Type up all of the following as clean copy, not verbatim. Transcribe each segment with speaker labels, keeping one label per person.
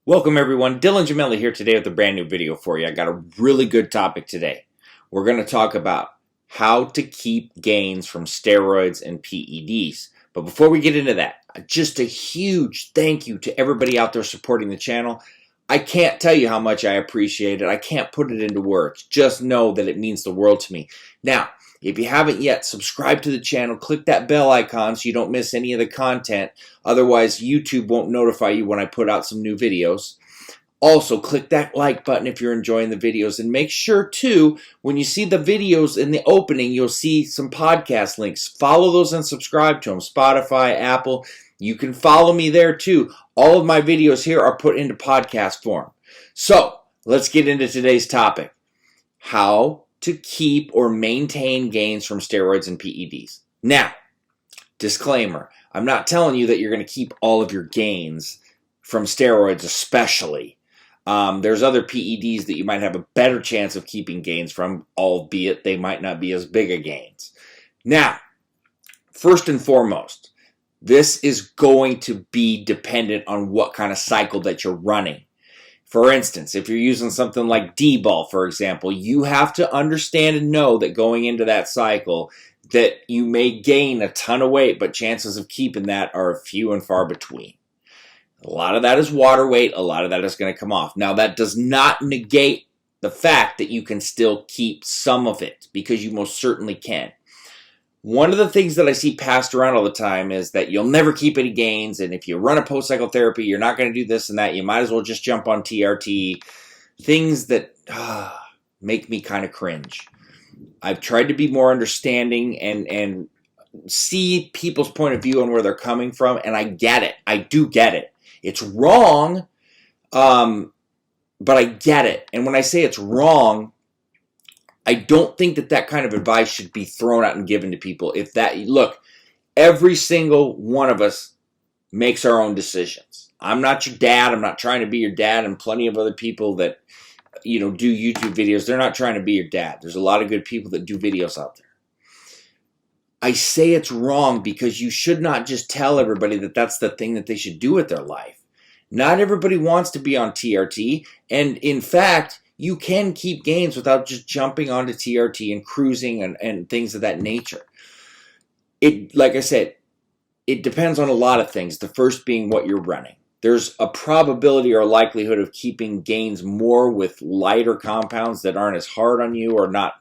Speaker 1: Welcome everyone, Dylan Gemelli here today with a brand new video for you. I got a really good topic today. We're going to talk about how to keep gains from steroids and PEDs. But before we get into that, just a huge thank you to everybody out there supporting the channel. I can't tell you how much I appreciate it. I can't put it into words. Just know that it means the world to me. Now, if you haven't yet, subscribe to the channel. Click that bell icon so you don't miss any of the content. Otherwise, YouTube won't notify you when I put out some new videos. Also, click that like button if you're enjoying the videos. And make sure, too, when you see the videos in the opening, you'll see some podcast links. Follow those and subscribe to them. Spotify, Apple. You can follow me there, too. All of my videos here are put into podcast form. So, let's get into today's topic. How to keep or maintain gains from steroids and PEDs. Now, disclaimer, I'm not telling you that you're going to keep all of your gains from steroids especially. There's other PEDs that you might have a better chance of keeping gains from, albeit they might not be as big a gains. Now, first and foremost, this is going to be dependent on what kind of cycle that you're running. For instance, if you're using something like D-ball, for example, you have to understand and know that going into that cycle that you may gain a ton of weight, but chances of keeping that are few and far between. A lot of that is water weight. A lot of that is going to come off. Now, that does not negate the fact that you can still keep some of it, because you most certainly can. One of the things that I see passed around all the time is that you'll never keep any gains, and if you run a post-cycle therapy, you're not going to do this and that. You might as well just jump on TRT. Things that make me kind of cringe. I've tried to be more understanding and see people's point of view on where they're coming from, and I get it. I do get it. It's wrong, but I get it. And when I say it's wrong, I don't think that that kind of advice should be thrown out and given to people. Look, every single one of us makes our own decisions. I'm not your dad. I'm not trying to be your dad. And plenty of other people that, do YouTube videos, they're not trying to be your dad. There's a lot of good people that do videos out there. I say it's wrong because you should not just tell everybody that that's the thing that they should do with their life. Not everybody wants to be on TRT. And in fact, you can keep gains without just jumping onto TRT and cruising and things of that nature. Like I said, it depends on a lot of things. The first being what you're running. There's a probability or likelihood of keeping gains more with lighter compounds that aren't as hard on you or not,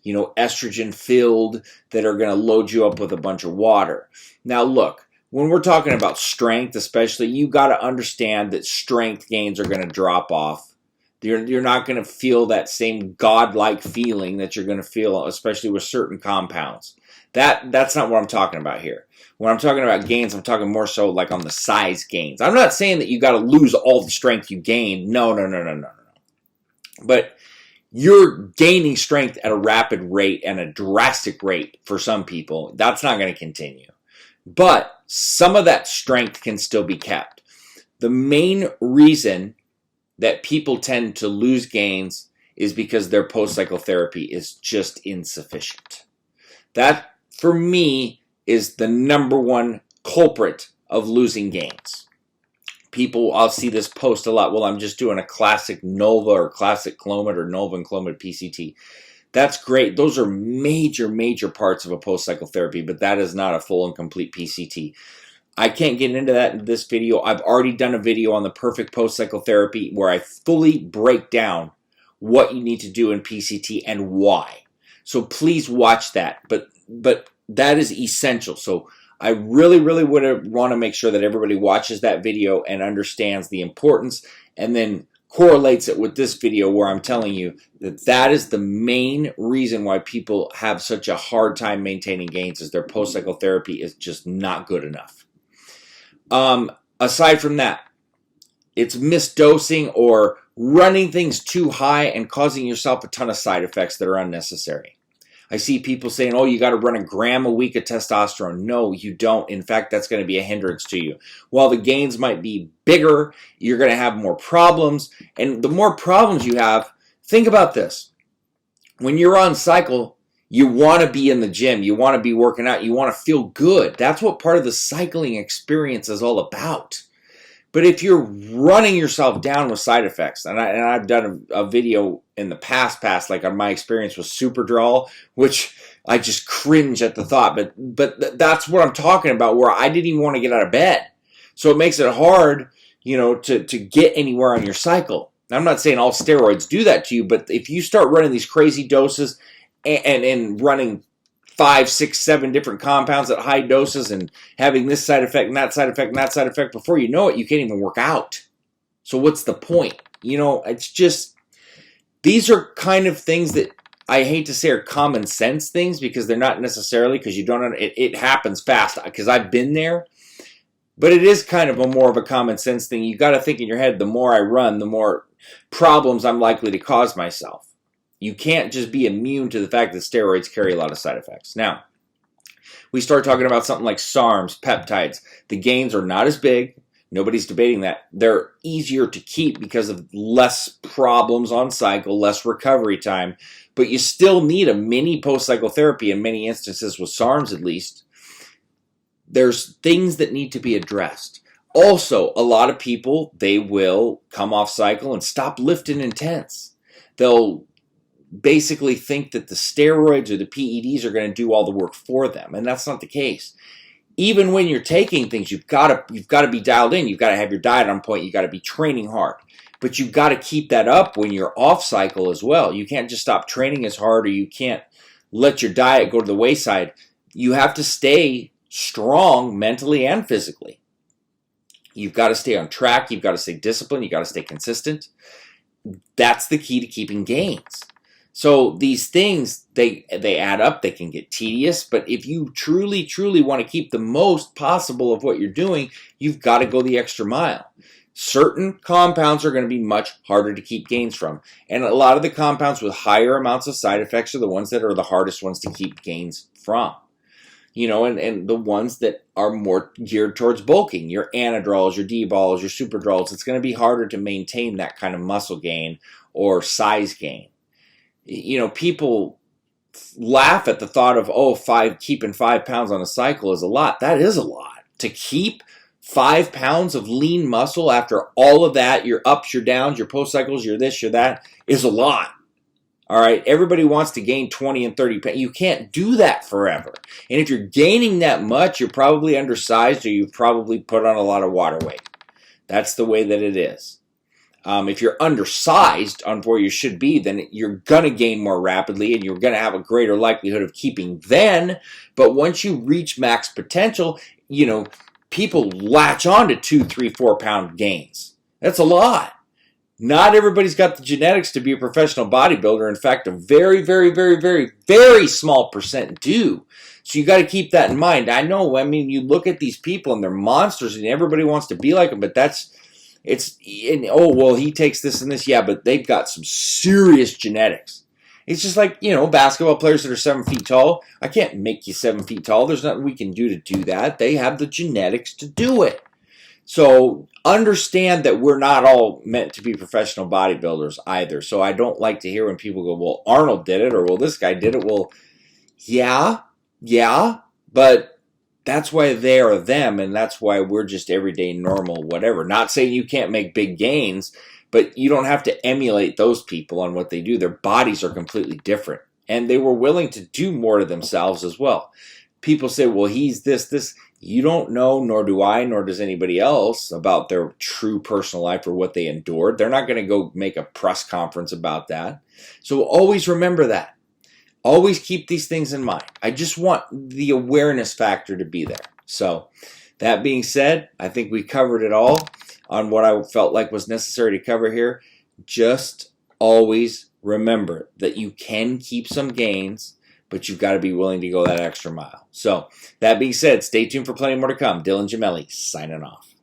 Speaker 1: estrogen filled, that are going to load you up with a bunch of water. Now look, when we're talking about strength especially, you got to understand that strength gains are going to drop off. You're not going to feel that same godlike feeling that you're going to feel, especially with certain compounds. That's not what I'm talking about here. When I'm talking about gains, I'm talking more so like on the size gains. I'm not saying that you got to lose all the strength you gained. No. But you're gaining strength at a rapid rate and a drastic rate for some people. That's not going to continue. But some of that strength can still be kept. The main reason that people tend to lose gains is because their post-cycle therapy is just insufficient. That, for me, is the number one culprit of losing gains. I'll see this post a lot. Well, I'm just doing a classic Nova or classic Clomid or Nova and Clomid PCT. That's great. Those are major, major parts of a post-cycle therapy, but that is not a full and complete PCT. I can't get into that in this video. I've already done a video on the perfect post-cycle therapy where I fully break down what you need to do in PCT and why. So please watch that. But that is essential. So I really, really would want to make sure that everybody watches that video and understands the importance and then correlates it with this video where I'm telling you that that is the main reason why people have such a hard time maintaining gains, is their post-cycle therapy is just not good enough. Aside from that, it's misdosing or running things too high and causing yourself a ton of side effects that are unnecessary. I see people saying, oh, you got to run a gram a week of testosterone. No, you don't. In fact, that's going to be a hindrance to you. While the gains might be bigger, you're going to have more problems. And the more problems you have, think about this. When you're on cycle, you want to be in the gym. You want to be working out. You want to feel good. That's what part of the cycling experience is all about. But if you're running yourself down with side effects, and I've done a video in the past, like on my experience with Superdrol, which I just cringe at the thought, but that's what I'm talking about, where I didn't even want to get out of bed. So it makes it hard, to get anywhere on your cycle. Now, I'm not saying all steroids do that to you, but if you start running these crazy doses and running 5, 6, 7 different compounds at high doses and having this side effect and that side effect and that side effect, before you know it, you can't even work out. So what's the point? It's just, these are kind of things that I hate to say are common sense things, because they're not necessarily, because you don't, it happens fast, because I've been there. But it is kind of more of a common sense thing. You got to think in your head, the more I run, the more problems I'm likely to cause myself. You can't just be immune to the fact that steroids carry a lot of side effects. Now, we start talking about something like SARMs, peptides. The gains are not as big. Nobody's debating that. They're easier to keep because of less problems on cycle, less recovery time. But you still need a mini post-cycle therapy in many instances, with SARMs at least. There's things that need to be addressed. Also, a lot of people, they will come off cycle and stop lifting intense. They'll basically think that the steroids or the PEDs are going to do all the work for them, and that's not the case. Even when you're taking things, you've got to be dialed in. You've got to have your diet on point. You've got to be training hard. But you've got to keep that up when you're off cycle as well. You can't just stop training as hard, or you can't let your diet go to the wayside. You have to stay strong mentally and physically. You've got to stay on track. You've got to stay disciplined. You've got to stay consistent. That's the key to keeping gains. So these things, they add up. They can get tedious, but if you truly want to keep the most possible of what you're doing, you've got to go the extra mile. Certain compounds are going to be much harder to keep gains from, and a lot of the compounds with higher amounts of side effects are the ones that are the hardest ones to keep gains from. And the ones that are more geared towards bulking, your anadrols, your D-balls, your superdrols, it's going to be harder to maintain that kind of muscle gain or size gain. People laugh at the thought of, keeping 5 pounds on a cycle is a lot. That is a lot. To keep 5 pounds of lean muscle after all of that, your ups, your downs, your post cycles, your this, your that, is a lot. All right, everybody wants to gain 20 and 30 pounds. You can't do that forever. And if you're gaining that much, you're probably undersized, or you've probably put on a lot of water weight. That's the way that it is. If you're undersized on where you should be, then you're going to gain more rapidly, and you're going to have a greater likelihood of keeping then. But once you reach max potential, people latch on to 2, 3, 4 pound gains. That's a lot. Not everybody's got the genetics to be a professional bodybuilder. In fact, a very, very, very, very, very small percent do. So you got to keep that in mind. You look at these people and they're monsters, and everybody wants to be like them, but he takes this and this. Yeah, but they've got some serious genetics. It's just like, basketball players that are 7 feet tall. I can't make you 7 feet tall. There's nothing we can do to do that. They have the genetics to do it. So understand that we're not all meant to be professional bodybuilders either. So I don't like to hear when people go, well, Arnold did it, or well, this guy did it. Well, yeah, but that's why they are them, and that's why we're just everyday normal whatever. Not saying you can't make big gains, but you don't have to emulate those people on what they do. Their bodies are completely different, and they were willing to do more to themselves as well. People say, well, he's this. You don't know, nor do I, nor does anybody else, about their true personal life or what they endured. They're not going to go make a press conference about that. So always remember that. Always keep these things in mind. I just want the awareness factor to be there. So that being said, I think we covered it all on what I felt like was necessary to cover here. Just always remember that you can keep some gains, but you've got to be willing to go that extra mile. So that being said, stay tuned for plenty more to come. Dylan Gemelli signing off.